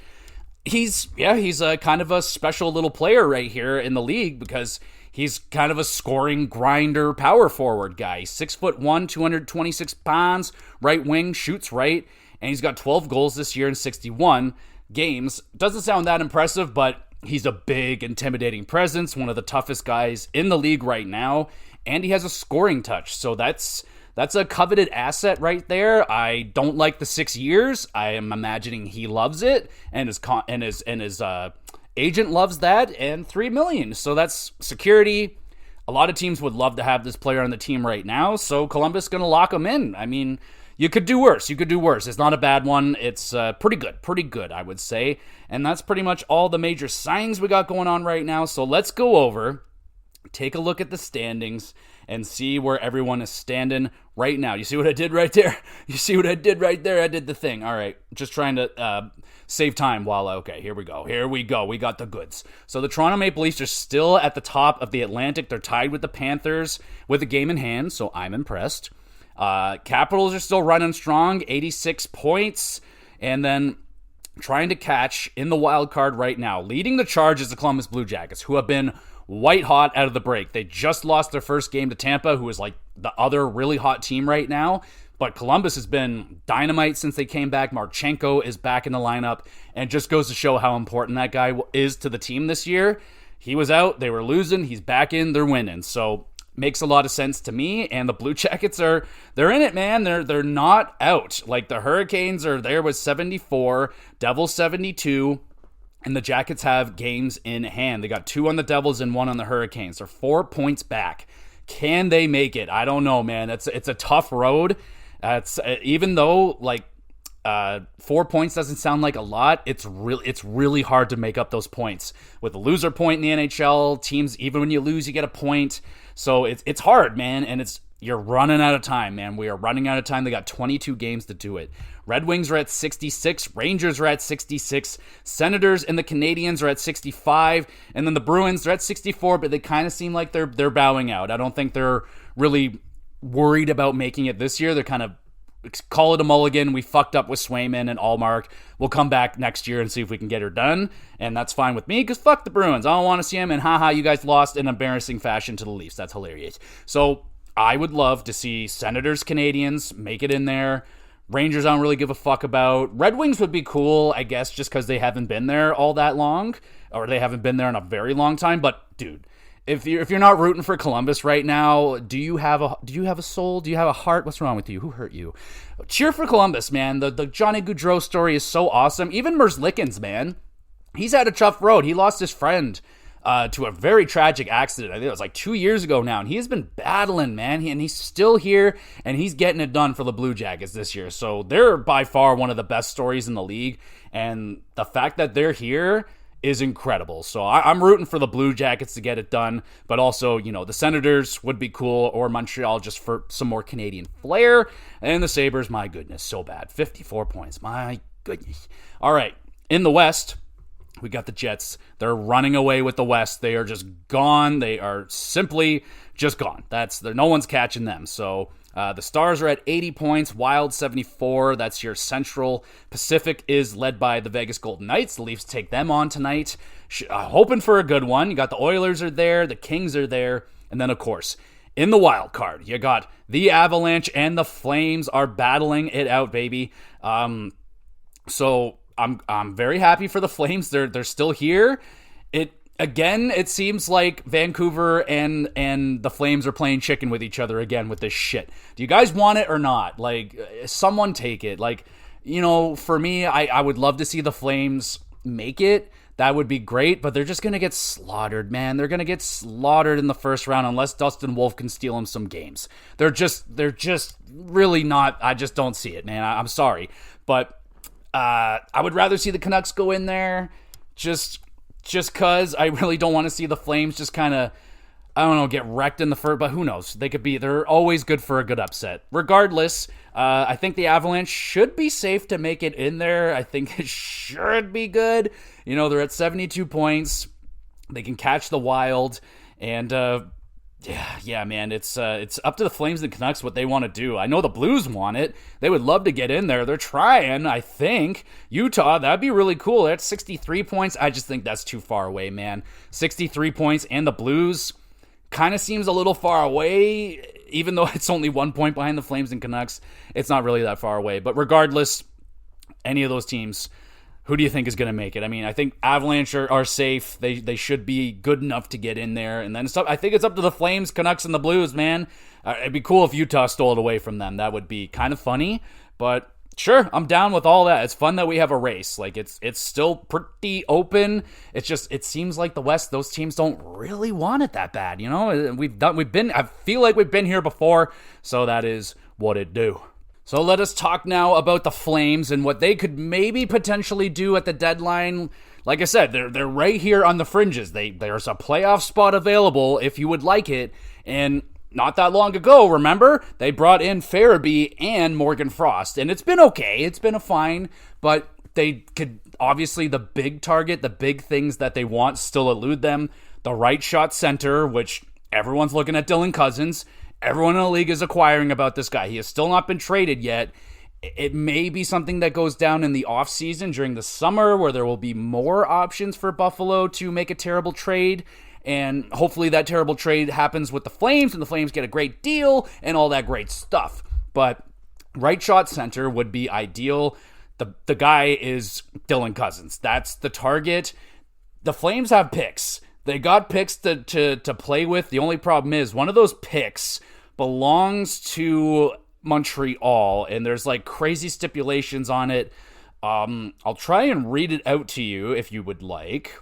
he's a kind of a special little player right here in the league because he's kind of a scoring grinder power forward guy. 6'1", 226 pounds, right wing, shoots right, and he's got 12 goals this year in 61 games. Doesn't sound that impressive, but he's a big, intimidating presence, one of the toughest guys in the league right now, and he has a scoring touch. So that's a coveted asset right there. I don't like the 6 years. I am imagining he loves it, and his agent loves that, and $3 million. So that's security. A lot of teams would love to have this player on the team right now, so Columbus going to lock him in. You could do worse. It's not a bad one. It's pretty good, I would say. And that's pretty much all the major signings we got going on right now. So let's go over, take a look at the standings, and see where everyone is standing right now. You see what I did right there? I did the thing. All right, just trying to save time okay, here we go. We got the goods. So the Toronto Maple Leafs are still at the top of the Atlantic. They're tied with the Panthers with a game in hand, so I'm impressed. Capitals are still running strong, 86 points, and then trying to catch in the wild card right now. Leading the charge is the Columbus Blue Jackets, who have been white hot out of the break. They just lost their first game to Tampa, who is like the other really hot team right now. But Columbus has been dynamite since they came back. Marchenko is back in the lineup, and just goes to show how important that guy is to the team this year. He was out, they were losing, he's back in, they're winning. So makes a lot of sense to me, and the Blue Jackets they're in it, man. They're not out. Like the Hurricanes are there with 74, Devils 72, and the Jackets have games in hand. They got 2 on the Devils and 1 on the Hurricanes. They're 4 points back. Can they make it? I don't know, man. It's a tough road. Even though 4 points doesn't sound like a lot, it's really hard to make up those points. With the loser point in the NHL, teams, even when you lose, you get a point. So it's hard, man, and it's you're running out of time, man. We are running out of time. They got 22 games to do it. Red Wings are at 66. Rangers are at 66. Senators and the Canadiens are at 65. And then the Bruins are at 64, but they kind of seem like they're bowing out. I don't think they're really worried about making it this year. They're kind of call it a mulligan. We fucked up with Swayman and Allmark. We'll come back next year and see if we can get her done. And that's fine with me because fuck the Bruins. I don't want to see them. And haha, you guys lost in embarrassing fashion to the Leafs. That's hilarious. So I would love to see Senators, Canadiens make it in there. Rangers I don't really give a fuck about. Red Wings would be cool, I guess, just because they haven't been there all that long. Or they haven't been there in a very long time. But, dude, if you're not rooting for Columbus right now, do you have a soul? Do you have a heart? What's wrong with you? Who hurt you? Cheer for Columbus, man. The Johnny Gaudreau story is so awesome. Even Merzlikins, man. He's had a tough road. He lost his friend to a very tragic accident. I think it was like 2 years ago now, and he has been battling, man. And he's still here, and he's getting it done for the Blue Jackets this year. So they're by far one of the best stories in the league, and the fact that they're here is incredible. So I'm rooting for the Blue Jackets to get it done, but also, the Senators would be cool, or Montreal just for some more Canadian flair, and the Sabres, my goodness, so bad. 54 points, my goodness. All right, in the West, we got the Jets. They're running away with the West. They are just gone. They are simply just gone. No one's catching them. So the Stars are at 80 points, Wild 74. That's your Central. Pacific is led by the Vegas Golden Knights. The Leafs take them on tonight. Hoping for a good one. You got the Oilers are there. The Kings are there. And then, of course, in the wild card, you got the Avalanche and the Flames are battling it out, baby. So I'm very happy for the Flames. They're still here. It seems like Vancouver and the Flames are playing chicken with each other again with this shit. Do you guys want it or not? Like, someone take it. Like, for me, I would love to see the Flames make it. That would be great, but they're just going to get slaughtered, man. They're going to get slaughtered in the first round unless Dustin Wolf can steal them some games. They're just really not. I just don't see it, man. I'm sorry. But I would rather see the Canucks go in there just because I really don't want to see the Flames just kind of, get wrecked in the first, but who knows? They're always good for a good upset. Regardless, I think the Avalanche should be safe to make it in there. I think it should be good. They're at 72 points. They can catch the Wild, and yeah, man, it's up to the Flames and Canucks what they want to do. I know the Blues want it. They would love to get in there. They're trying, I think. Utah, that'd be really cool. They're at 63 points. I just think that's too far away, man. 63 points, and the Blues kind of seems a little far away, even though it's only 1 point behind the Flames and Canucks. It's not really that far away. But regardless, any of those teams, who do you think is going to make it? I mean, I think Avalanche are safe. They should be good enough to get in there. And then I think it's up to the Flames, Canucks, and the Blues, man. It'd be cool if Utah stole it away from them. That would be kind of funny. But sure, I'm down with all that. It's fun that we have a race. Like, it's still pretty open. It seems like the West, those teams don't really want it that bad. I feel like we've been here before. So that is what it do. So let us talk now about the Flames and what they could maybe potentially do at the deadline. Like I said, they're right here on the fringes. There's a playoff spot available if you would like it. And not that long ago, remember? They brought in Farabee and Morgan Frost. And it's been okay. It's been a fine. But they could, obviously, the big target, the big things that they want still elude them. The right shot center, which everyone's looking at Dylan Cousins. Everyone in the league is acquiring about this guy. He has still not been traded yet. It may be something that goes down in the offseason during the summer where there will be more options for Buffalo to make a terrible trade. And hopefully that terrible trade happens with the Flames and the Flames get a great deal and all that great stuff. But right shot center would be ideal. The guy is Dylan Cousins. That's the target. The Flames have picks. They got picks to play with. The only problem is one of those picks belongs to Montreal, and there's like crazy stipulations on it. I'll try and read it out to you if you would like.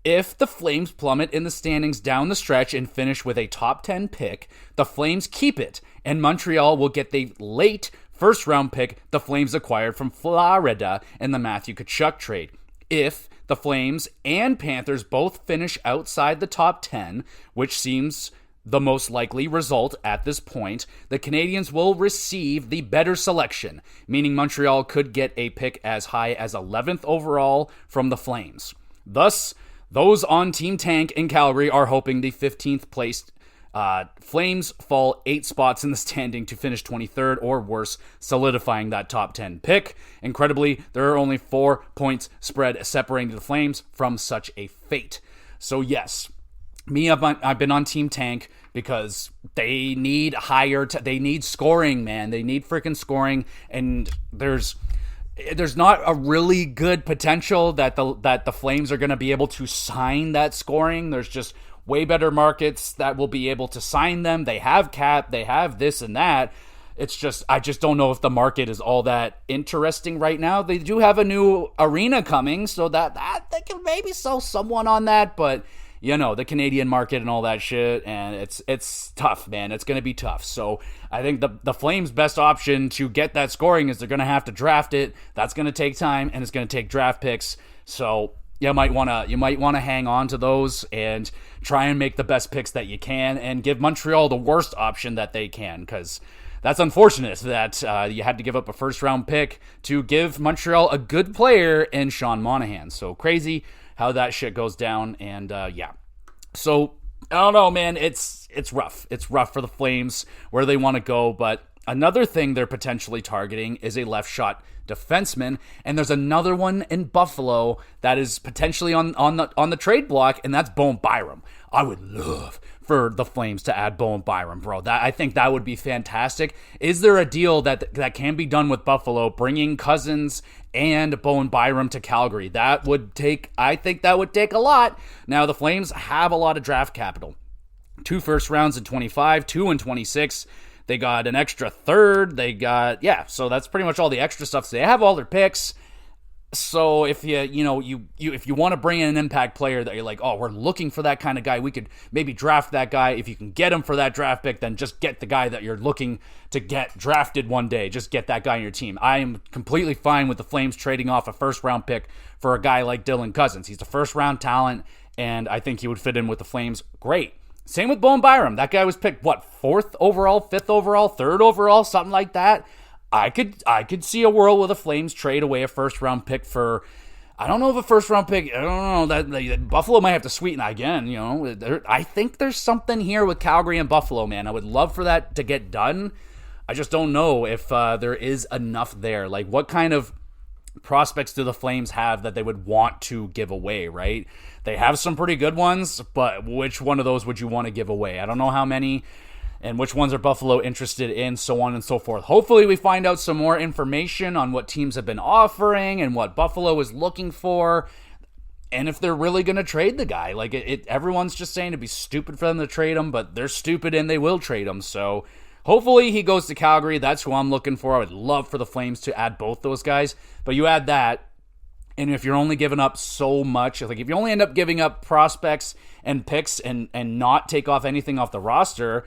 If the Flames plummet in the standings down the stretch and finish with a top 10 pick, the Flames keep it, and Montreal will get the late first-round pick the Flames acquired from Florida in the Matthew Tkachuk trade. If the Flames and Panthers both finish outside the top 10, which seems the most likely result at this point, the Canadiens will receive the better selection, meaning Montreal could get a pick as high as 11th overall from the Flames. Thus, those on Team Tank in Calgary are hoping the 15th placed Flames fall 8 spots in the standing to finish 23rd or worse, solidifying that top 10 pick. Incredibly, there are only 4 points spread separating the Flames from such a fate. So yes, I've been on Team Tank because they need they need scoring, man. They need freaking scoring, and there's not a really good potential that the Flames are going to be able to sign that scoring. There's just way better markets that will be able to sign them. They have cap, they have this and that. It's just, I just don't know if the market is all that interesting right now. They do have a new arena coming, so that they can maybe sell someone on that, but you know, the Canadian market and all that shit, and it's tough, man. It's going to be tough. So I think the Flames' best option to get that scoring is they're going to have to draft it. That's going to take time, and it's going to take draft picks. So you might want to hang on to those and try and make the best picks that you can, and give Montreal the worst option that they can, because that's unfortunate that you had to give up a first-round pick to give Montreal a good player in Sean Monahan. So crazy how that shit goes down, and yeah. So, I don't know, man, it's rough. It's rough for the Flames where they want to go, but another thing they're potentially targeting is a left shot defenseman, and there's another one in Buffalo that is potentially on the trade block, and that's Bowen Byram. I would love for the Flames to add Bowen Byram, bro. I think that would be fantastic. Is there a deal that can be done with Buffalo, bringing Cousins and Bowen Byram to Calgary? I think that would take a lot. Now, the Flames have a lot of draft capital. 2 first rounds in 25, 2 in 26. They got an extra third. So that's pretty much all the extra stuff. So they have all their picks. So if if you want to bring in an impact player that you're like, oh, we're looking for that kind of guy, we could maybe draft that guy. If you can get him for that draft pick, then just get the guy that you're looking to get drafted one day. Just get that guy on your team. I am completely fine with the Flames trading off a first round pick for a guy like Dylan Cousins. He's a first round talent, and I think he would fit in with the Flames great. Same with Bowen Byram. That guy was picked, 4th overall, 5th overall, 3rd overall, something like that. I could see a world where the Flames trade away a first-round pick for, I don't know if a first-round pick, I don't know, that Buffalo might have to sweeten again, I think there's something here with Calgary and Buffalo, man. I would love for that to get done. I just don't know if there is enough there. Like, what kind of prospects do the Flames have that they would want to give away, right? They have some pretty good ones, but which one of those would you want to give away? I don't know how many, and which ones are Buffalo interested in, so on and so forth. Hopefully we find out some more information on what teams have been offering and what Buffalo is looking for, and if they're really going to trade the guy. Like, everyone's just saying it'd be stupid for them to trade him, but they're stupid and they will trade him, so hopefully he goes to Calgary. That's who I'm looking for. I would love for the Flames to add both those guys, but you add that, and if you're only giving up so much, like if you only end up giving up prospects and picks and not take off anything off the roster,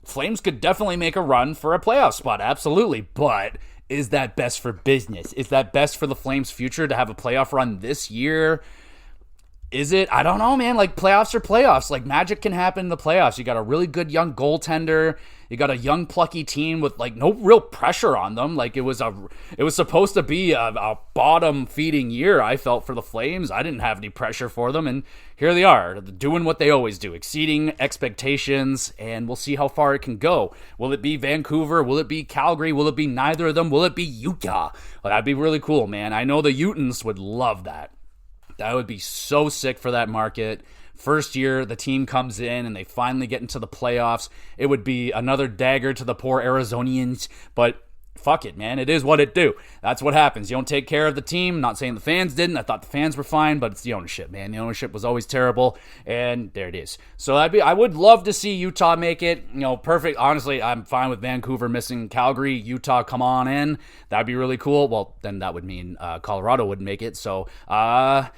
Flames could definitely make a run for a playoff spot, absolutely, but is that best for business? Is that best for the Flames' future to have a playoff run this year? Is it? I don't know, man. Like, playoffs are playoffs. Like, magic can happen in the playoffs. You got a really good young goaltender. You got a young, plucky team with, like, no real pressure on them. Like, it was supposed to be a bottom-feeding year, I felt, for the Flames. I didn't have any pressure for them, and here they are, doing what they always do, exceeding expectations, and we'll see how far it can go. Will it be Vancouver? Will it be Calgary? Will it be neither of them? Will it be Utah? Well, that'd be really cool, man. I know the Utahns would love that. That would be so sick for that market. First year, the team comes in and they finally get into the playoffs. It would be another dagger to the poor Arizonians, but fuck it, man. It is what it do. That's what happens. You don't take care of the team. Not saying the fans didn't. I thought the fans were fine, but it's the ownership, man. The ownership was always terrible, and there it is. So I would love to see Utah make it. Perfect. Honestly, I'm fine with Vancouver missing Calgary. Utah, come on in. That'd be really cool. Well, then that would mean Colorado wouldn't make it. So, all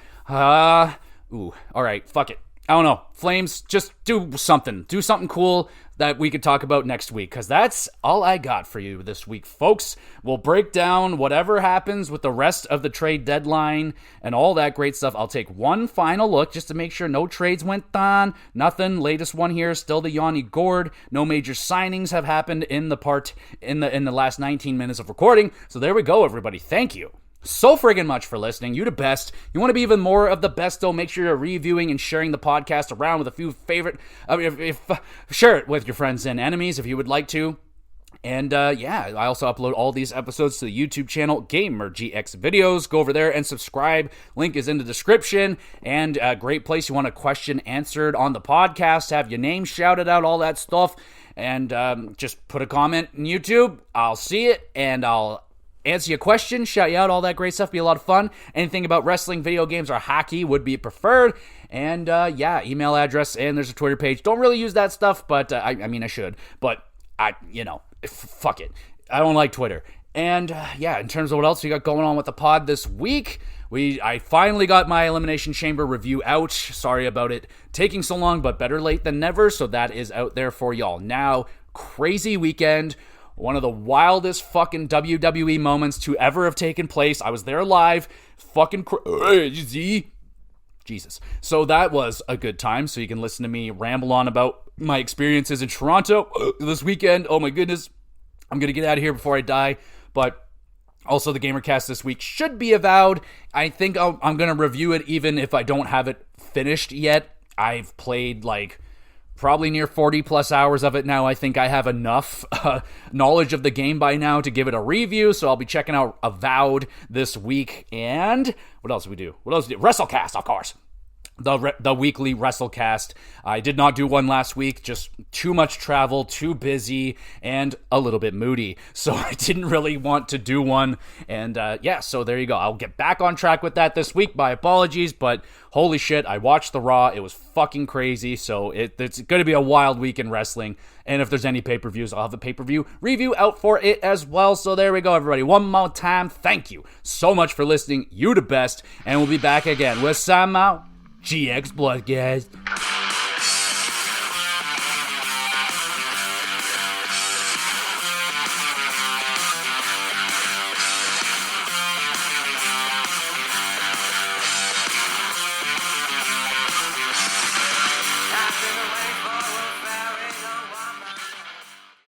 right, fuck it. I don't know. Flames, just do something. Do something cool. that we could talk about next week, because that's all I got for you this week, folks. We'll break down whatever happens with the rest of the trade deadline and all that great stuff. I'll take one final look just to make sure no trades went on. Nothing. Latest one here, still the Yanni Gourde. No major signings have happened in the last 19 minutes of recording. So there we go, everybody. Thank you so friggin' much for listening. You the best. You want to be even more of the best, though? Make sure you're reviewing and sharing the podcast around with a few favorite. Share it with your friends and enemies if you would like to. And I also upload all these episodes to the YouTube channel, Gamer GX Videos. Go over there and subscribe. Link is in the description. And a great place. You want a question answered on the podcast, have your name shouted out, all that stuff. And just put a comment in YouTube. I'll see it and I'll answer your question, shout you out, all that great stuff. Be a lot of fun. Anything about wrestling, video games, or hockey would be preferred. And email address, and there's a Twitter page. Don't really use that stuff, but I should. But fuck it. I don't like Twitter. And in terms of what else we got going on with the pod this week, I finally got my Elimination Chamber review out. Sorry about it taking so long, but better late than never. So that is out there for y'all now. Crazy weekend. One of the wildest fucking WWE moments to ever have taken place. I was there live. Fucking crazy. Jesus. So that was a good time. So you can listen to me ramble on about my experiences in Toronto this weekend. Oh my goodness. I'm going to get out of here before I die. But also the GamerCast this week should be avowed. I think I'm going to review it even if I don't have it finished yet. I've played probably near 40 plus hours of it now. I think I have enough knowledge of the game by now to give it a review, so I'll be checking out Avowed this week. And what else do we do? WrestleCast, of course. The weekly WrestleCast. I did not do one last week, just too much travel, too busy, and a little bit moody. So I didn't really want to do one. And so there you go. I'll get back on track with that this week. My apologies, but holy shit, I watched the Raw. It was fucking crazy. So it's going to be a wild week in wrestling. And if there's any pay-per-views, I'll have a pay-per-view review out for it as well. So there we go, everybody. One more time, thank you so much for listening. You the best. And we'll be back again with some GX Bloodcast.